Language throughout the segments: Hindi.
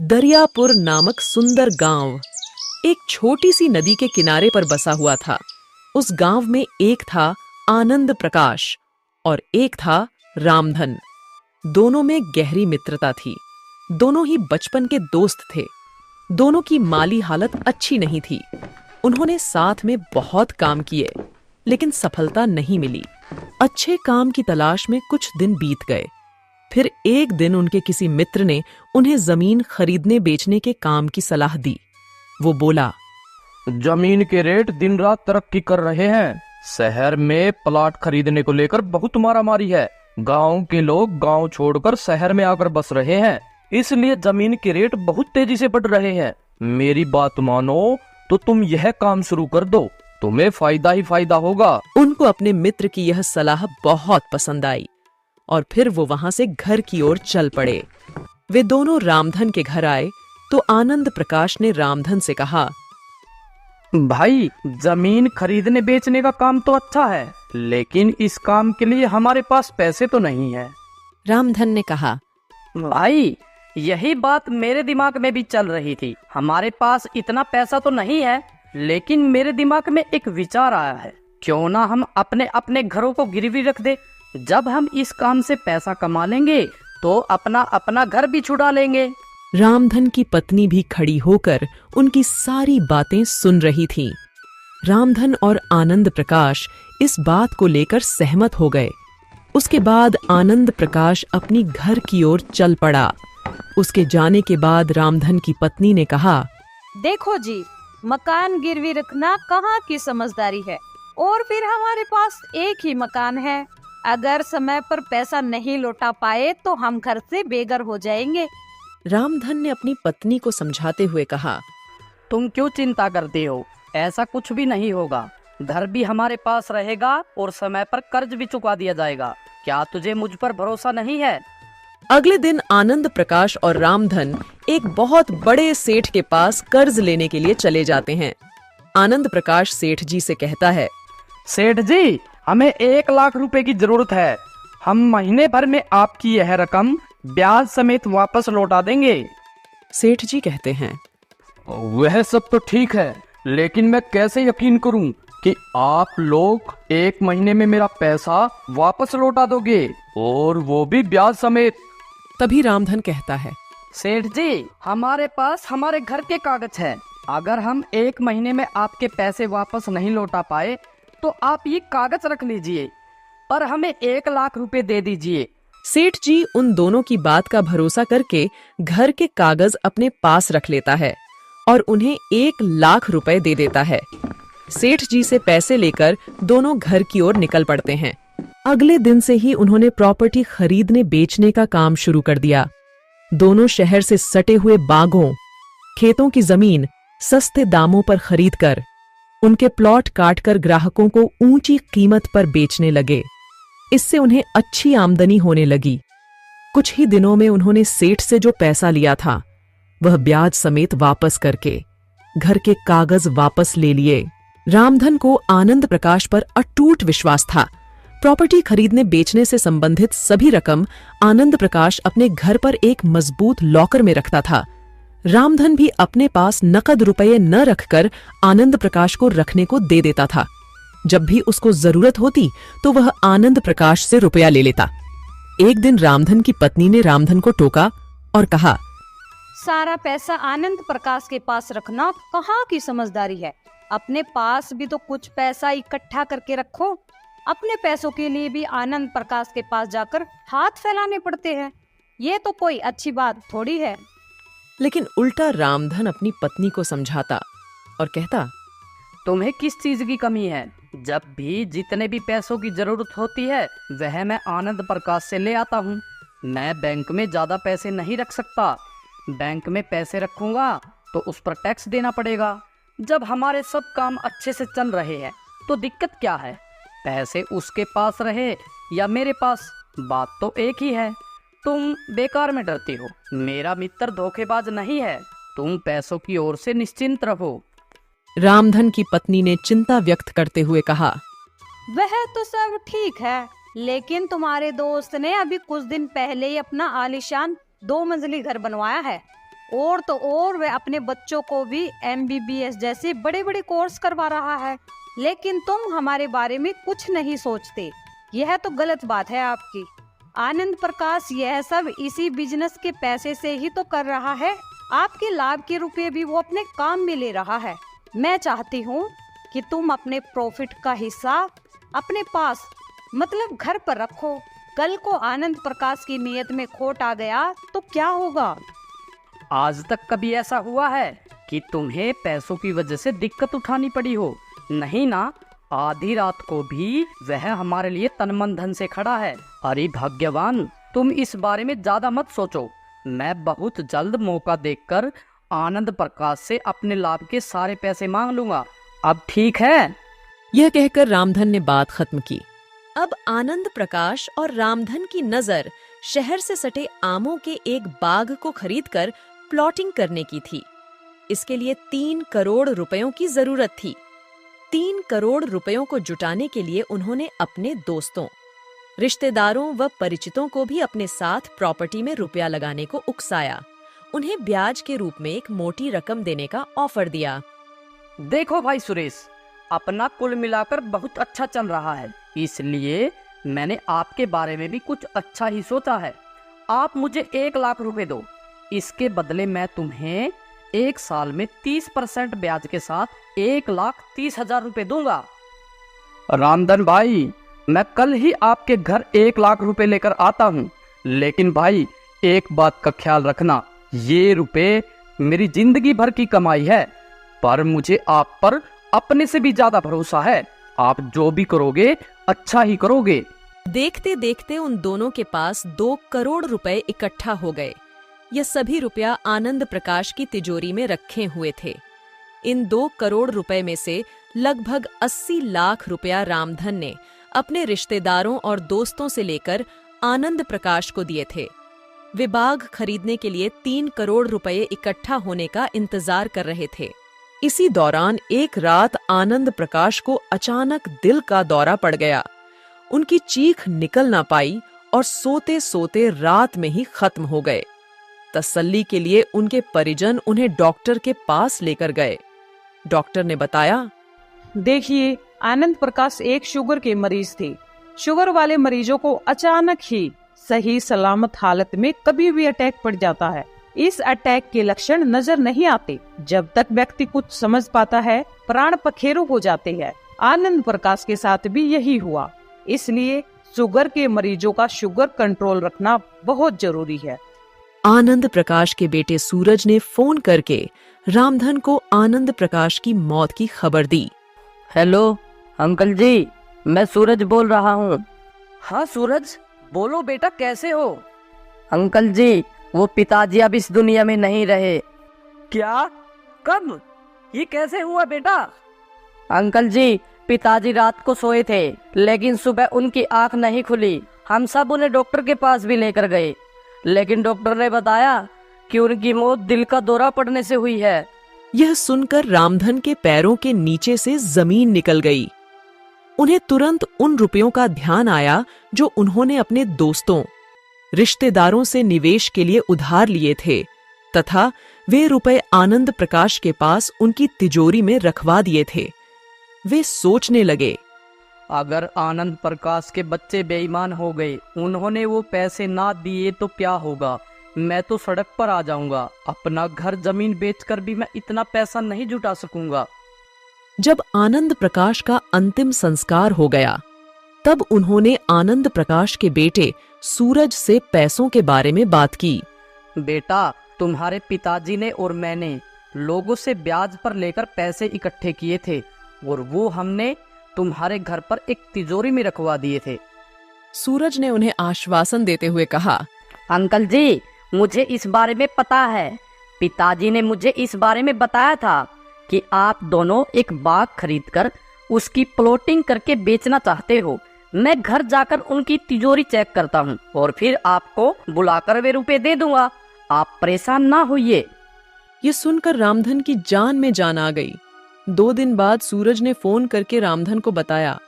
दरियापुर नामक सुंदर गांव एक छोटी सी नदी के किनारे पर बसा हुआ था। उस गांव में एक था आनंद प्रकाश और एक था रामधन। दोनों में गहरी मित्रता थी। दोनों ही बचपन के दोस्त थे। दोनों की माली हालत अच्छी नहीं थी। उन्होंने साथ में बहुत काम किए, लेकिन सफलता नहीं मिली। अच्छे काम की तलाश में कुछ दिन बीत गए। फिर एक दिन उनके किसी मित्र ने उन्हें जमीन खरीदने बेचने के काम की सलाह दी। वो बोला, जमीन के रेट दिन रात तरक्की कर रहे हैं। शहर में प्लॉट खरीदने को लेकर बहुत मारामारी है। गांव के लोग गांव छोड़कर शहर में आकर बस रहे हैं, इसलिए जमीन के रेट बहुत तेजी से बढ़ रहे हैं। मेरी बात मानो तो तुम यह काम शुरू कर दो, तुम्हें फायदा ही फायदा होगा। उनको अपने मित्र की यह सलाह बहुत पसंद आई और फिर वो वहां से घर की ओर चल पड़े। वे दोनों रामधन के घर आए तो आनंद प्रकाश ने रामधन से कहा, भाई, जमीन खरीदने बेचने का काम तो अच्छा है, लेकिन इस काम के लिए हमारे पास पैसे तो नहीं है। रामधन ने कहा, भाई, यही बात मेरे दिमाग में भी चल रही थी। हमारे पास इतना पैसा तो नहीं है, लेकिन मेरे दिमाग में एक विचार आया है। क्यों ना हम अपने अपने घरों को गिरवी रख दे। जब हम इस काम से पैसा कमा लेंगे तो अपना अपना घर भी छुड़ा लेंगे। रामधन की पत्नी भी खड़ी होकर उनकी सारी बातें सुन रही थी। रामधन और आनंद प्रकाश इस बात को लेकर सहमत हो गए। उसके बाद आनंद प्रकाश अपनी घर की ओर चल पड़ा। उसके जाने के बाद रामधन की पत्नी ने कहा, देखो जी, मकान गिरवी रखना कहाँ की समझदारी है। और फिर हमारे पास एक ही मकान है। अगर समय पर पैसा नहीं लौटा पाए तो हम घर से बेघर हो जाएंगे। रामधन ने अपनी पत्नी को समझाते हुए कहा, तुम क्यों चिंता करते हो? ऐसा कुछ भी नहीं होगा। घर भी हमारे पास रहेगा और समय पर कर्ज भी चुका दिया जाएगा। क्या तुझे मुझ पर भरोसा नहीं है? अगले दिन आनंद प्रकाश और रामधन एक बहुत बड़े सेठ के पास कर्ज लेने के लिए चले जाते हैं। आनंद प्रकाश सेठ जी से कहता है, सेठ जी, हमें 1 लाख रुपए की जरूरत है। हम महीने भर में आपकी यह रकम ब्याज समेत वापस लौटा देंगे। सेठ जी कहते हैं, वह सब तो ठीक है, लेकिन मैं कैसे यकीन करूं कि आप लोग 1 महीने में मेरा पैसा वापस लौटा दोगे, और वो भी ब्याज समेत। तभी रामधन कहता है, सेठ जी, हमारे पास हमारे घर के कागज है। अगर हम 1 महीने में आपके पैसे वापस नहीं लौटा पाए तो आप ये कागज रख लीजिए, पर हमें 1 लाख रुपए दे दीजिए। सेठ जी उन दोनों की बात का भरोसा करके घर के कागज अपने पास रख लेता है और उन्हें 1 लाख रुपए दे देता है। सेठ जी से पैसे लेकर दोनों घर की ओर निकल पड़ते हैं। अगले दिन से ही उन्होंने प्रॉपर्टी खरीदने बेचने का काम शुरू कर दिया। दोनों शहर से सटे हुए बागों, खेतों की जमीन सस्ते दामों पर खरीदकर उनके प्लॉट काटकर ग्राहकों को ऊंची कीमत पर बेचने लगे। इससे उन्हें अच्छी आमदनी होने लगी। कुछ ही दिनों में उन्होंने सेठ से जो पैसा लिया था वह ब्याज समेत वापस करके घर के कागज वापस ले लिए। रामधन को आनंद प्रकाश पर अटूट विश्वास था। प्रॉपर्टी खरीदने बेचने से संबंधित सभी रकम आनंद प्रकाश अपने घर पर एक मजबूत लॉकर में रखता था। रामधन भी अपने पास नकद रुपये न रखकर आनंद प्रकाश को रखने को दे देता था। जब भी उसको जरूरत होती तो वह आनंद प्रकाश से रुपया ले लेता। एक दिन रामधन की पत्नी ने रामधन को टोका और कहा, सारा पैसा आनंद प्रकाश के पास रखना कहाँ की समझदारी है। अपने पास भी तो कुछ पैसा इकट्ठा करके रखो। अपने पैसों के लिए भी आनंद प्रकाश के पास जाकर हाथ फैलाने पड़ते हैं। ये तो कोई अच्छी बात थोड़ी है। लेकिन उल्टा रामधन अपनी पत्नी को समझाता और कहता, तुम्हें किस चीज की कमी है? जब भी जितने भी पैसों की जरूरत होती है वह मैं आनंद प्रकाश से ले आता हूँ। मैं बैंक में ज्यादा पैसे नहीं रख सकता। बैंक में पैसे रखूंगा तो उस पर टैक्स देना पड़ेगा। जब हमारे सब काम अच्छे से चल रहे हैं तो दिक्कत क्या है? पैसे उसके पास रहे या मेरे पास, बात तो एक ही है। तुम बेकार में डरती हो। मेरा मित्र धोखेबाज नहीं है। तुम पैसों की ओर से निश्चिंत रहो। रामधन की पत्नी ने चिंता व्यक्त करते हुए कहा, वह तो सब ठीक है, लेकिन तुम्हारे दोस्त ने अभी कुछ दिन पहले ही अपना आलीशान 2 मंजिली घर बनवाया है। और तो और वह अपने बच्चों को भी MBBS जैसे बड़े बड़े कोर्स करवा रहा है, लेकिन तुम हमारे बारे में कुछ नहीं सोचते। यह तो गलत बात है आपकी। आनंद प्रकाश यह सब इसी बिजनेस के पैसे से ही तो कर रहा है। आपके लाभ के रुपए भी वो अपने काम में ले रहा है। मैं चाहती हूँ कि तुम अपने प्रॉफिट का हिस्सा अपने पास मतलब घर पर रखो। कल को आनंद प्रकाश की नीयत में खोट आ गया तो क्या होगा? आज तक कभी ऐसा हुआ है कि तुम्हें पैसों की वजह से दिक्कत उठानी पड़ी हो? नहीं ना। आधी रात को भी वह हमारे लिए तन मन धन से खड़ा है। अरे भाग्यवान, तुम इस बारे में ज्यादा मत सोचो। मैं बहुत जल्द मौका देखकर आनंद प्रकाश से अपने लाभ के सारे पैसे मांग लूंगा। अब ठीक है? यह कहकर रामधन ने बात खत्म की। अब आनंद प्रकाश और रामधन की नजर शहर से सटे आमों के एक बाग को खरीदकर प्लॉटिंग करने की थी। इसके लिए 3 करोड़ रुपयों की जरूरत थी। 3 करोड़ रुपयों को जुटाने के लिए उन्होंने अपने दोस्तों, रिश्तेदारों व परिचितों को भी अपने साथ प्रॉपर्टी में रुपया लगाने को उकसाया। उन्हें ब्याज के रूप में एक मोटी रकम देने का ऑफर दिया। देखो भाई सुरेश, अपना कुल मिलाकर बहुत अच्छा चल रहा है, इसलिए मैंने आपके बारे में भी कुछ अच्छा ही सोचा है। आप मुझे 1 लाख रुपए दो। इसके बदले मैं तुम्हें 1 साल में 30% ब्याज के साथ 1,30,000 रुपए दूंगा। रामधन भाई, मैं कल ही आपके घर 1 लाख रुपए लेकर आता हूँ। लेकिन भाई, एक बात का ख्याल रखना, ये रुपए मेरी जिंदगी भर की कमाई है, पर मुझे आप पर अपने से भी ज्यादा भरोसा है। आप जो भी करोगे अच्छा ही करोगे। देखते देखते उन दोनों के पास 2 करोड़ रुपए इकट्ठा हो गए। यह सभी रुपया आनंद प्रकाश की तिजोरी में रखे हुए थे। इन 2 करोड़ रुपए में से लगभग 80 लाख रुपया रामधन ने अपने रिश्तेदारों और दोस्तों से लेकर आनंद प्रकाश को दिए थे। वे बाग खरीदने के लिए 3 करोड़ रुपए इकट्ठा होने का इंतजार कर रहे थे। इसी दौरान एक रात आनंद प्रकाश को अचानक दिल का दौरा पड़ गया। उनकी चीख निकल ना पाई और सोते सोते रात में ही खत्म हो गए। तसल्ली के लिए उनके परिजन उन्हें डॉक्टर के पास लेकर गए। डॉक्टर ने बताया, देखिए, आनंद प्रकाश एक शुगर के मरीज थे। शुगर वाले मरीजों को अचानक ही सही सलामत हालत में कभी भी अटैक पड़ जाता है। इस अटैक के लक्षण नजर नहीं आते। जब तक व्यक्ति कुछ समझ पाता है, प्राण पखेरु हो जाते हैं। आनंद प्रकाश के साथ भी यही हुआ। इसलिए शुगर के मरीजों का शुगर कंट्रोल रखना बहुत जरूरी है। आनंद प्रकाश के बेटे सूरज ने फोन करके रामधन को आनंद प्रकाश की मौत की खबर दी। हेलो अंकल जी, मैं सूरज बोल रहा हूँ। हाँ सूरज, बोलो बेटा, कैसे हो? अंकल जी, वो पिताजी अब इस दुनिया में नहीं रहे। क्या? कब? ये कैसे हुआ बेटा? अंकल जी, पिताजी रात को सोए थे, लेकिन सुबह उनकी आंख नहीं खुली। हम सब उन्हें डॉक्टर के पास भी लेकर गए, लेकिन डॉक्टर ने बताया कि उनकी मौत दिल का दौरा पड़ने से हुई है। यह सुनकर रामधन के पैरों के नीचे से जमीन निकल गई। उन्हें तुरंत उन रुपयों का ध्यान आया जो उन्होंने अपने दोस्तों, रिश्तेदारों से निवेश के लिए उधार लिए थे तथा वे रुपए आनंद प्रकाश के पास उनकी तिजोरी में रखवा दिए थे। वे सोचने लगे, अगर आनंद प्रकाश के बच्चे बेईमान हो गए, उन्होंने वो पैसे ना दिए तो क्या होगा? मैं तो सड़क पर आ जाऊंगा। अपना घर जमीन बेचकर भी मैं इतना पैसा नहीं जुटा सकूंगा। जब आनंद प्रकाश का अंतिम संस्कार हो गया, तब उन्होंने आनंद प्रकाश के बेटे सूरज से पैसों के बारे में बात की। बेटा, तुम्हारे पिताजी ने और मैंने लोगों से ब्याज पर लेकर पैसे इकट्ठे किए थे और वो हमने तुम्हारे घर पर एक तिजोरी में रखवा दिए थे। सूरज ने उन्हें आश्वासन देते हुए कहा, अंकल जी, मुझे इस बारे में पता है। पिताजी ने मुझे इस बारे में बताया था कि आप दोनों एक बाग खरीदकर उसकी प्लॉटिंग करके बेचना चाहते हो। मैं घर जाकर उनकी तिजोरी चेक करता हूँ और फिर आपको बुलाकर वे रुपए दे दूंगा। आप परेशान ना होइए। ये सुनकर रामधन की जान में जान आ गई। 2 दिन बाद सूरज ने फोन करके रामधन को बताया,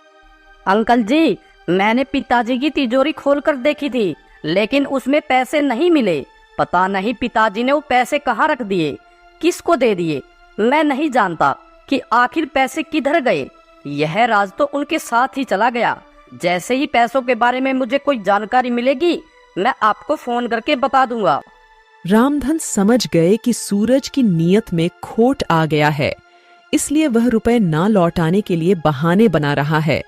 अंकल जी, मैंने पिताजी की तिजोरी खोलकर देखी थी, लेकिन उसमें पैसे नहीं मिले। पता नहीं पिताजी ने वो पैसे कहाँ रख दिए, किसको दे दिए। मैं नहीं जानता कि आखिर पैसे किधर गए। यह राज तो उनके साथ ही चला गया। जैसे ही पैसों के बारे में मुझे कोई जानकारी मिलेगी, मैं आपको फोन करके बता दूंगा। रामधन समझ गए कि सूरज की नीयत में खोट आ गया है, इसलिए वह रुपए ना लौटाने के लिए बहाने बना रहा है।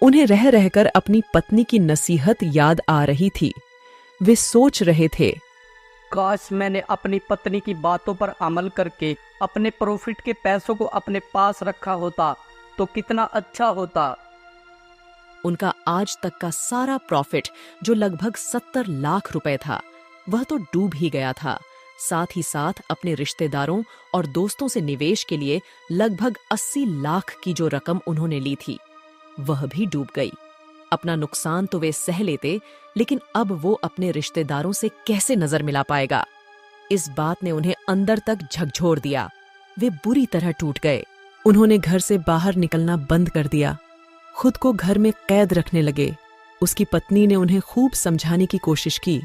उन्हें रह रहकर अपनी पत्नी की नसीहत याद आ रही थी। वे सोच रहे थे, काश मैंने अपनी पत्नी की बातों पर अमल करके अपने प्रॉफिट के पैसों को अपने पास रखा होता तो कितना अच्छा होता। उनका आज तक का सारा प्रॉफिट, जो लगभग 70 लाख रुपए था, वह तो डूब ही गया था। साथ ही साथ अपने रिश्तेदारों और दोस्तों से निवेश के लिए लगभग 80 लाख की जो रकम उन्होंने ली थी, वह भी डूब गई। अपना नुकसान तो वे सह लेते, लेकिन अब वो अपने रिश्तेदारों से कैसे नजर मिला पाएगा? इस बात ने उन्हें अंदर तक झकझोर दिया। वे बुरी तरह टूट गए। उन्होंने घर से बाहर निकलना बंद कर दिया, खुद को घर में कैद रखने लगे। उसकी पत्नी ने उन्हें खूब समझाने की कोशिश की।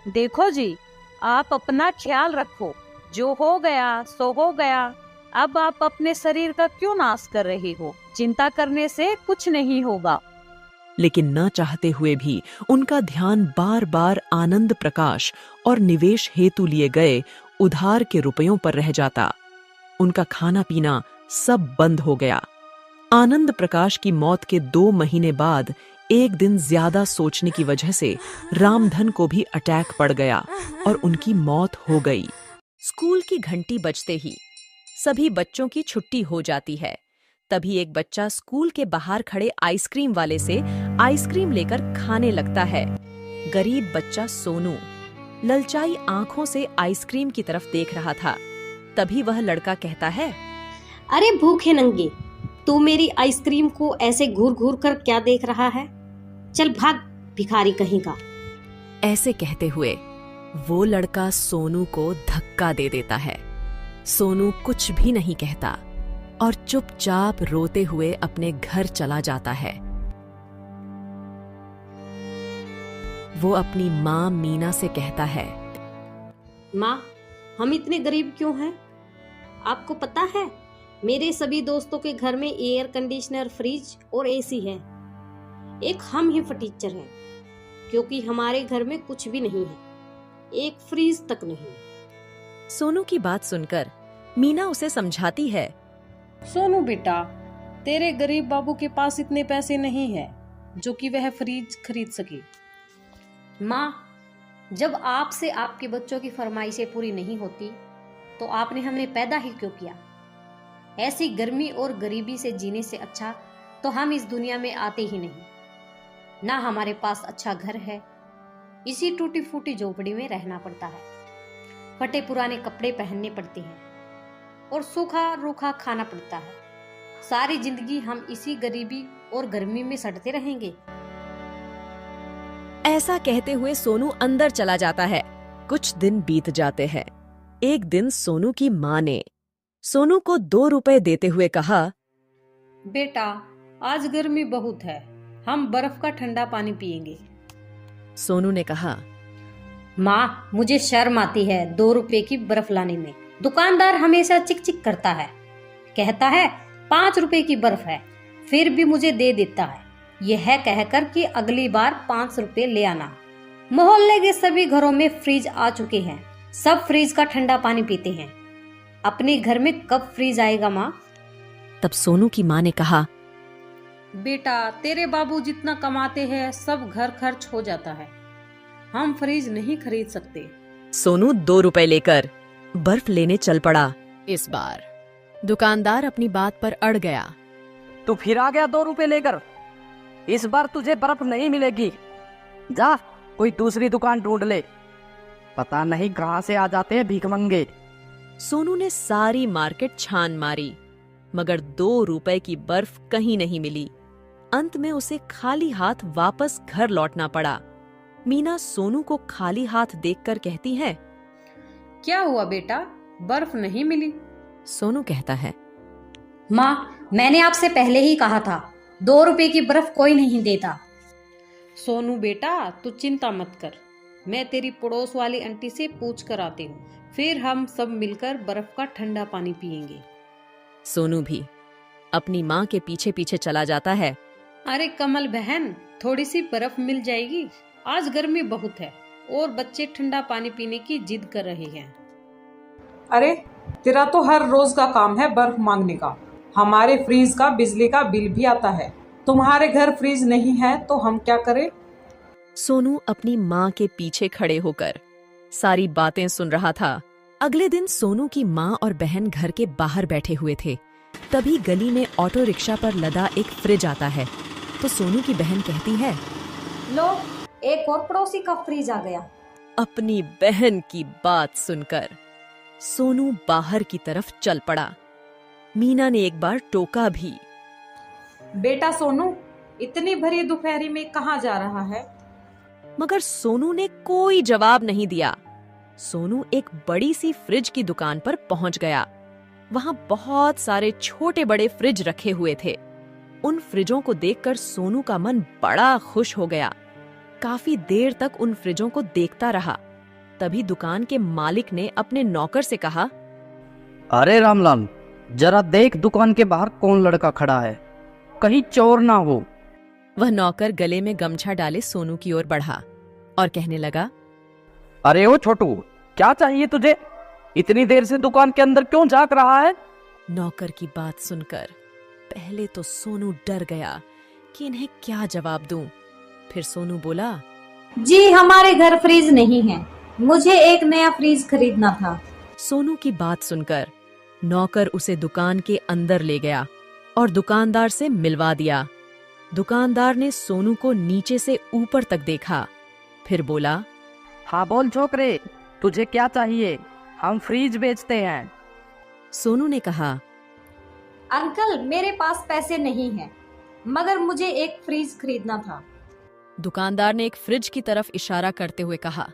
देखो जी, आप अपना ख्याल रखो, जो हो गया सो हो गया। अब आप अपने शरीर का क्यों नाश कर रही हो? चिंता करने से कुछ नहीं होगा। लेकिन न चाहते हुए भी उनका ध्यान बार बार आनंद प्रकाश और निवेश हेतु लिए गए उधार के रुपयों पर रह जाता। उनका खाना पीना सब बंद हो गया। आनंद प्रकाश की मौत के 2 महीने बाद एक दिन ज्यादा सोचने की वजह से रामधन को भी अटैक पड़ गया और उनकी मौत हो गई। स्कूल की घंटी बजते ही सभी बच्चों की छुट्टी हो जाती है। तभी एक बच्चा स्कूल के बाहर खड़े आइसक्रीम वाले से आइसक्रीम लेकर खाने लगता है। गरीब बच्चा सोनू ललचाई आंखों से आइसक्रीम की तरफ देख रहा था। तभी वह लड़का कहता है, अरे भूखे नंगे, तू मेरी आइसक्रीम को ऐसे घूर घूर कर क्या देख रहा है? चल भाग, भिखारी कहीं का। ऐसे कहते हुए वो लड़का सोनू को धक्का दे देता है। सोनू कुछ भी नहीं कहता और चुपचाप रोते हुए अपने घर चला जाता है। वो अपनी माँ मीना से कहता है, माँ, हम इतने गरीब क्यों हैं? आपको पता है, मेरे सभी दोस्तों के घर में एयर कंडीशनर, फ्रिज और एसी है। एक हम ही फटीचर हैं, क्योंकि हमारे घर में कुछ भी नहीं है, एक फ्रिज तक नहीं। सोनू की बात सुनकर मीना उसे समझाती है, सोनू बेटा, तेरे गरीब बाबू के पास इतने पैसे नहीं है जो कि वह फ्रिज खरीद सके। माँ, जब आपसे आपके बच्चों की फरमाइशें पूरी नहीं होती तो आपने हमें पैदा ही क्यों किया? ऐसी गर्मी और गरीबी से जीने से अच्छा तो हम इस दुनिया में आते ही नहीं। ना हमारे पास अच्छा घर है, इसी टूटी फूटी झोपड़ी में रहना पड़ता है, फटे पुराने कपड़े पहनने पड़ते हैं और सूखा रूखा खाना पड़ता है। सारी जिंदगी हम इसी गरीबी और गर्मी में सड़ते रहेंगे। ऐसा कहते हुए सोनू अंदर चला जाता है। कुछ दिन बीत जाते हैं। एक दिन सोनू की माँ ने सोनू को 2 रुपए देते हुए कहा, बेटा, आज गर्मी बहुत है, हम बर्फ का ठंडा पानी पिएंगे। सोनू ने कहा, माँ, मुझे शर्म आती है 2 रुपए की बर्फ लाने में। दुकानदार हमेशा चिक चिक करता है, कहता है 5 रुपए की बर्फ है, फिर भी मुझे दे देता है, यह कहकर कि अगली बार 5 रुपए ले आना। मोहल्ले के सभी घरों में फ्रिज आ चुके हैं, सब फ्रिज का ठंडा पानी पीते हैं। अपने घर में कब फ्रिज आएगा माँ? तब सोनू की माँ ने कहा, बेटा, तेरे बाबू जितना कमाते हैं सब घर खर्च हो जाता है, हम फ्रिज नहीं खरीद सकते। सोनू 2 रुपए लेकर बर्फ लेने चल पड़ा। इस बार दुकानदार अपनी बात पर अड़ गया। तू फिर आ गया 2 रुपए लेकर? इस बार तुझे बर्फ नहीं मिलेगी, जा कोई दूसरी दुकान ढूंढ ले। पता नहीं कहां से आ जाते हैं भीखमंगे। सोनू ने सारी मार्केट छान मारी, मगर 2 रुपए की बर्फ कहीं नहीं मिली। अंत में उसे खाली हाथ वापस घर लौटना पड़ा। मीना सोनू को खाली हाथ देखकर कहती है, क्या हुआ बेटा, बर्फ नहीं मिली? सोनू कहता है, माँ, मैंने आपसे पहले ही कहा था 2 रुपए की बर्फ कोई नहीं देता। सोनू बेटा, तू चिंता मत कर, मैं तेरी पड़ोस वाली आंटी से पूछ कर आती हूँ, फिर हम सब मिलकर बर्फ का ठंडा पानी पियेंगे। सोनू भी अपनी माँ के पीछे पीछे चला जाता है। अरे कमल बहन, थोड़ी सी बर्फ मिल जाएगी, आज गर्मी बहुत है और बच्चे ठंडा पानी पीने की जिद कर रहे हैं। अरे तेरा तो हर रोज का काम है बर्फ मांगने का। हमारे फ्रीज का बिजली का बिल भी आता है, तुम्हारे घर फ्रीज नहीं है तो हम क्या करें? सोनू अपनी माँ के पीछे खड़े होकर सारी बातें सुन रहा था। अगले दिन सोनू की माँ और बहन घर के बाहर बैठे हुए थे। तभी गली में ऑटो रिक्शा पर लदा एक फ्रिज आता है तो सोनू की बहन कहती है, लो, एक और पड़ोसी का फ्रिज आ गया। अपनी बहन की बात सुनकर सोनू बाहर की तरफ चल पड़ा। मीना ने एक बार टोका भी। बेटा सोनू, इतनी भरी दोपहरी में कहाँ जा रहा है? मगर सोनू ने कोई जवाब नहीं दिया। सोनू एक बड़ी सी फ्रिज की दुकान पर पहुंच गया। वहां बहुत सारे छोटे बड़े फ्रिज रखे हुए थे। उन फ्रिजों को देखकर सोनू का मन बड़ा खुश हो गया। काफी देर तक उन फ्रिजों को देखता रहा। तभी दुकान के मालिक ने अपने नौकर से कहा, अरे रामलाल, जरा देख दुकान के बाहर कौन लड़का खड़ा है, कहीं चोर ना हो। वह नौकर गले में गमछा डाले सोनू की ओर बढ़ा और कहने लगा, अरे ओ छोटू, क्या चाहिए तुझे? इतनी देर से दुकान के अंदर क्यों झांक रहा है? नौकर की बात सुनकर पहले तो सोनू डर गया कि इन्हें क्या जवाब दूं। फिर सोनू बोला, जी हमारे घर फ्रिज नहीं है, मुझे एक नया फ्रिज खरीदना था। सोनू की बात सुनकर नौकर उसे दुकान के अंदर ले गया और दुकानदार से मिलवा दिया। दुकानदार ने सोनू को नीचे से ऊपर तक देखा, फिर बोला, हाँ बोल छोकरे, तुझे क्या चाहिए? हम फ्रिज बेचते हैं। सोनू ने कहा, अंकल मेरे पास पैसे नहीं हैं, मगर मुझे एक फ्रिज खरीदना था। दुकानदार ने एक फ्रिज की तरफ इशारा करते हुए कहा,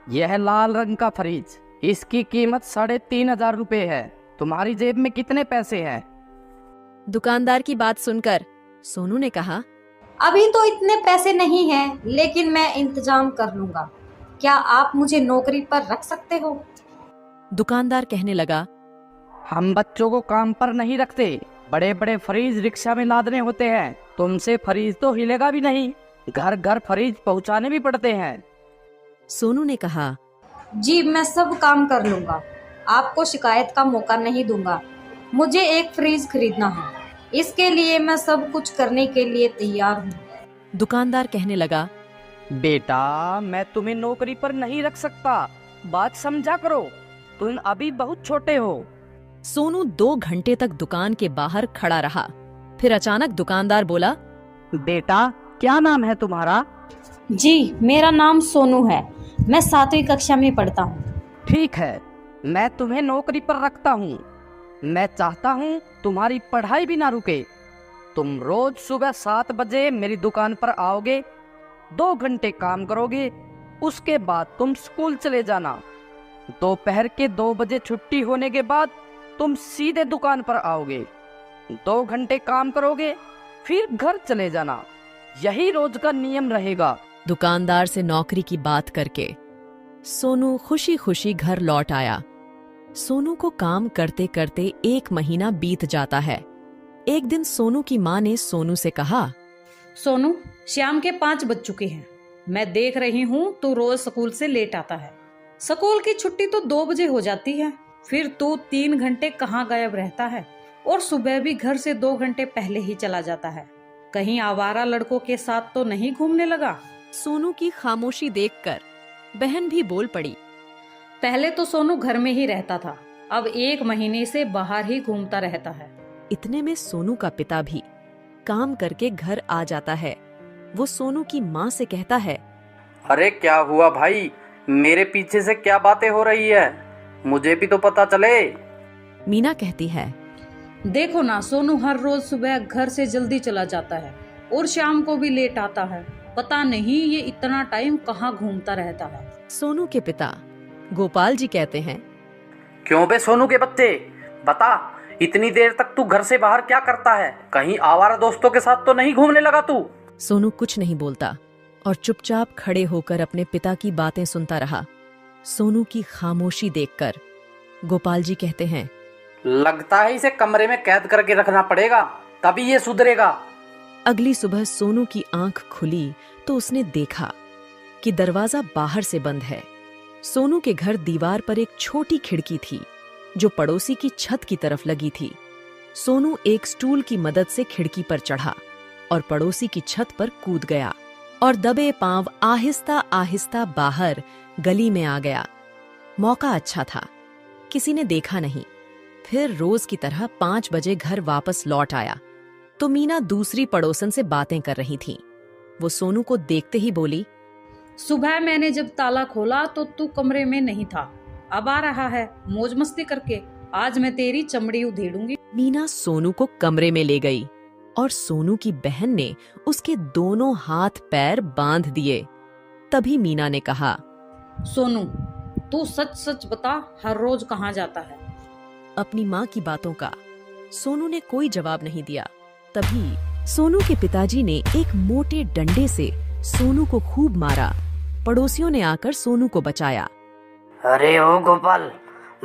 यह लाल रंग का फ्रिज, इसकी कीमत 3,500 रुपए है। तुम्हारी जेब में कितने पैसे हैं? दुकानदार की बात सुनकर सोनू ने कहा, अभी तो इतने पैसे नहीं हैं, लेकिन मैं इंतजाम कर लूंगा। क्या आप मुझे नौकरी पर रख सकते हो? दुकानदार कहने लगा, हम बच्चों को काम पर नहीं रखते, बड़े बड़े फ्रिज रिक्शा में लादने होते हैं। तुमसे फ्रिज तो हिलेगा भी नहीं, घर घर फ्रिज पहुंचाने भी पड़ते हैं। सोनू ने कहा, जी मैं सब काम कर लूंगा, आपको शिकायत का मौका नहीं दूंगा। मुझे एक फ्रिज खरीदना है, इसके लिए मैं सब कुछ करने के लिए तैयार हूँ। दुकानदार कहने लगा, बेटा मैं तुम्हें नौकरी पर नहीं रख सकता, बात समझा करो, तुम अभी बहुत छोटे हो। सोनू 2 घंटे तक दुकान के बाहर खड़ा रहा। फिर अचानक दुकानदार बोला, बेटा क्या नाम है तुम्हारा? जी मेरा नाम सोनू है, मैं 7वीं कक्षा में पढ़ता हूँ। ठीक है, मैं तुम्हें नौकरी पर रखता हूँ। मैं चाहता हूँ तुम्हारी पढ़ाई भी ना रुके। तुम रोज सुबह 7 बजे मेरी दुकान पर आओगे, 2 घंटे काम करोगे, उसके बाद तुम स्कूल चले जाना। दोपहर के 2 बजे छुट्टी होने के बाद तुम सीधे दुकान पर आओगे, 2 घंटे काम करोगे, फिर घर चले जाना। यही रोज का नियम रहेगा। दुकानदार से नौकरी की बात करके सोनू खुशी खुशी घर लौट आया। सोनू को काम करते करते 1 महीना बीत जाता है। एक दिन सोनू की माँ ने सोनू से कहा, सोनू, शाम के 5 बज चुके हैं। मैं देख रही हूँ तू रोज स्कूल से लेट आता है। स्कूल की छुट्टी तो 2 बजे हो जाती है, फिर तू 3 घंटे कहाँ गायब रहता है और सुबह भी घर से 2 घंटे पहले ही चला जाता है। कहीं आवारा लड़कों के साथ तो नहीं घूमने लगा? सोनू की खामोशी देखकर बहन भी बोल पड़ी, पहले तो सोनू घर में ही रहता था, अब 1 महीने से बाहर ही घूमता रहता है। इतने में सोनू का पिता भी काम करके घर आ जाता है। वो सोनू की माँ से कहता है, अरे क्या हुआ भाई, मेरे पीछे से क्या बातें हो रही है, मुझे भी तो पता चले। मीना कहती है, देखो ना, सोनू हर रोज सुबह घर से जल्दी चला जाता है और शाम को भी लेट आता है। पता नहीं ये इतना टाइम कहाँ घूमता रहता है। सोनू के पिता गोपाल जी कहते हैं, क्यों बे सोनू के बच्चे, बता, इतनी देर तक तू घर से बाहर क्या करता है? कहीं आवारा दोस्तों के साथ तो नहीं घूमने लगा तू? सोनू कुछ नहीं बोलता और चुपचाप खड़े होकर अपने पिता की बातें सुनता रहा। सोनू की खामोशी देखकर गोपाल जी कहते हैं, लगता है इसे कमरे में कैद करके रखना पड़ेगा, तभी ये सुधरेगा। अगली सुबह सोनू की आंख खुली तो उसने देखा कि दरवाजा बाहर से बंद है। सोनू के घर दीवार पर एक छोटी खिड़की थी जो पड़ोसी की छत की तरफ लगी थी। सोनू एक स्टूल की मदद से खिड़की पर चढ़ा और पड़ोसी की छत पर कूद गया और दबे पांव आहिस्ता आहिस्ता बाहर गली में आ गया। मौका अच्छा था, किसी ने देखा नहीं। फिर रोज की तरह 5 बजे घर वापस लौट आया तो मीना दूसरी पड़ोसन से बातें कर रही थी। वो सोनू को देखते ही बोली, सुबह मैंने जब ताला खोला तो तू कमरे में नहीं था, अब आ रहा है मौज मस्ती करके। आज मैं तेरी चमड़ी उधेड़ूंगी। मीना सोनू को कमरे में ले गई और सोनू की बहन ने उसके दोनों हाथ पैर बांध दिए। तभी मीना ने कहा, सोनू तू सच सच बता, हर रोज कहाँ जाता है? अपनी माँ की बातों का सोनू ने कोई जवाब नहीं दिया। तभी सोनू के पिताजी ने एक मोटे डंडे से सोनू को खूब मारा। पड़ोसियों ने आकर सोनू को बचाया। अरे ओ गोपाल,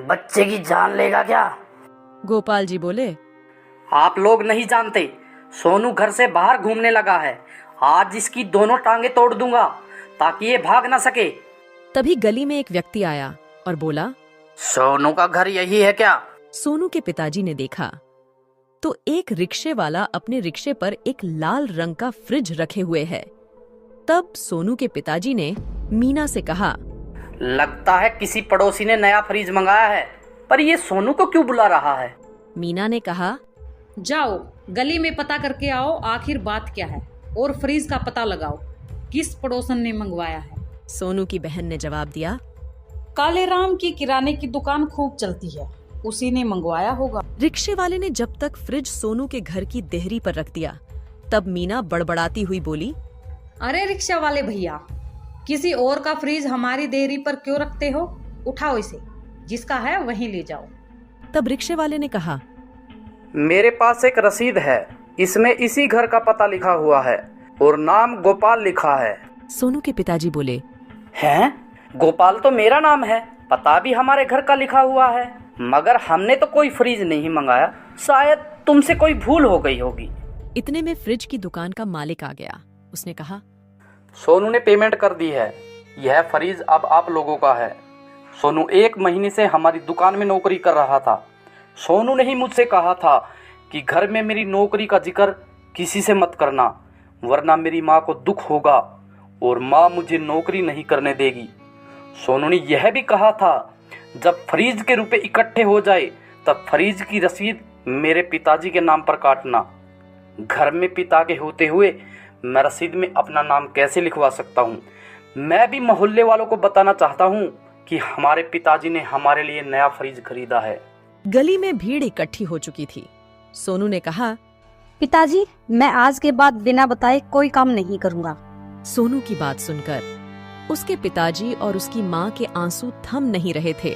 बच्चे की जान लेगा क्या? गोपाल जी बोले, आप लोग नहीं जानते, सोनू घर से बाहर घूमने लगा है। आज इसकी दोनों टांगे तोड़ दूंगा ताकि ये भाग ना सके। तभी गली में एक व्यक्ति आया और बोला, सोनू का घर यही है क्या? सोनू के पिताजी ने देखा तो एक रिक्शे वाला अपने रिक्शे पर एक लाल रंग का फ्रिज रखे हुए है। तब सोनू के पिताजी ने मीना से कहा, लगता है किसी पड़ोसी ने नया फ्रिज मंगाया है, पर ये सोनू को क्यों बुला रहा है? मीना ने कहा, जाओ गली में पता करके आओ आखिर बात क्या है और फ्रीज का पता लगाओ किस पड़ोसन ने मंगवाया है। सोनू की बहन ने जवाब दिया, काले राम की किराने की दुकान खूब चलती है, उसी ने मंगवाया होगा। रिक्शे वाले ने जब तक फ्रिज सोनू के घर की देहरी पर रख दिया तब मीना बड़बड़ाती हुई बोली, अरे रिक्शा वाले भैया, किसी और का फ्रिज हमारी देहरी पर क्यों रखते हो? उठाओ इसे, जिसका है वहीं ले जाओ। तब रिक्शे वाले ने कहा, मेरे पास एक रसीद है, इसमें इसी घर का पता लिखा हुआ है और नाम गोपाल लिखा है। सोनू के पिताजी बोले, हैं? गोपाल तो मेरा नाम है, पता भी हमारे घर का लिखा हुआ है, मगर हमने तो कोई फ्रिज नहीं मंगाया, शायद तुमसे कोई भूल हो गई होगी। इतने में फ्रिज की दुकान का मालिक आ गया। उसने कहा, सोनू ने पेमेंट कर दी है, यह फ्रिज अब आप लोगों का है। सोनू 1 महीने से हमारी दुकान में नौकरी कर रहा था। सोनू ने ही मुझसे कहा था कि घर में मेरी नौकरी का जिक्र किसी से मत करना, वरना मेरी माँ को दुख होगा और माँ मुझे नौकरी नहीं करने देगी। सोनू ने यह भी कहा था, जब फ्रिज के रुपए इकट्ठे हो जाए तब फ्रिज की रसीद मेरे पिताजी के नाम पर काटना। घर में पिता के होते हुए मैं रसीद में अपना नाम कैसे लिखवा सकता हूँ? मैं भी मोहल्ले वालों को बताना चाहता हूँ कि हमारे पिताजी ने हमारे लिए नया फ्रिज खरीदा है। गली में भीड़ इकट्ठी हो चुकी थी। सोनू ने कहा, पिताजी, मैं आज के बाद बिना बताए कोई काम नहीं करूँगा। सोनू की बात सुनकर उसके पिताजी और उसकी माँ के आंसू थम नहीं रहे थे।